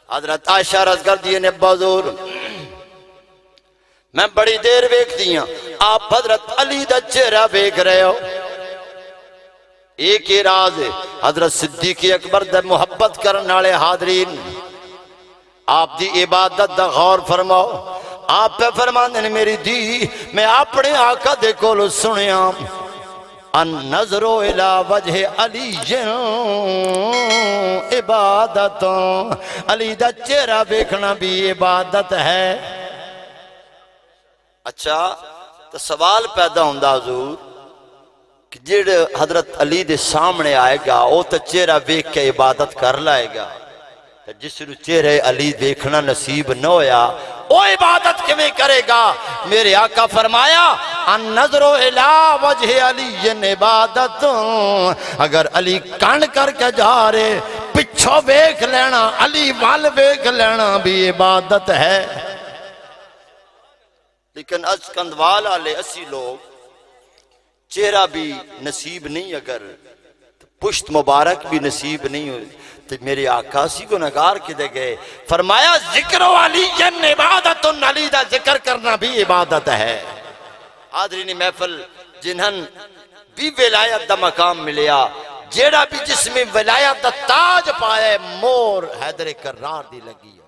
حضرت عائشہ رض کر دیئے نے بازور میں بڑی دیر ویک دیاں آپ حضرت علی دا چہرہ ویک رہے ہو ایک ہی راز ہے حضرت صدیق اکبر دا محبت کرنے والے حاضرین آپ دی عبادت دا غور فرماؤ آپ پہ فرمانے نے میری دی میں اپنے آقا دے کولو سنیا النظر الى وجہ علی عبادت علی دا چہرہ بیکھنا بھی عبادت ہے اچھا تو سوال پیدا ہوندہ حضور کہ جڑ حضرت علی دے سامنے آئے گا او تو چہرہ بیک کے عبادت کر لائے گا جس نے چہرے علی دیکھنا نصیب نہ ہویا وہ عبادت کیویں کرے گا میرے آقا فرمایا النظر الى وجہ علی عبادت اگر علی کان کر کے جا رہے پچھو بیک لینا علی وال بیک لینا بھی عبادت ہے لیکن از کندوال آلے اسی لوگ چہرہ بھی نصیب نہیں اگر پشت مبارک بھی نصیب نہیں ہوئی تو میرے آقا سی کو نگار کے دے گئے فرمایا ذکر علی جن عبادت علی دا ذکر کرنا بھی عبادت ہے حاضرین محفل جنہن بھی ولایت دا مقام ملیا جیڑا بھی جس میں ولایت دا تاج پائے مور حیدر کرار دی لگی ہے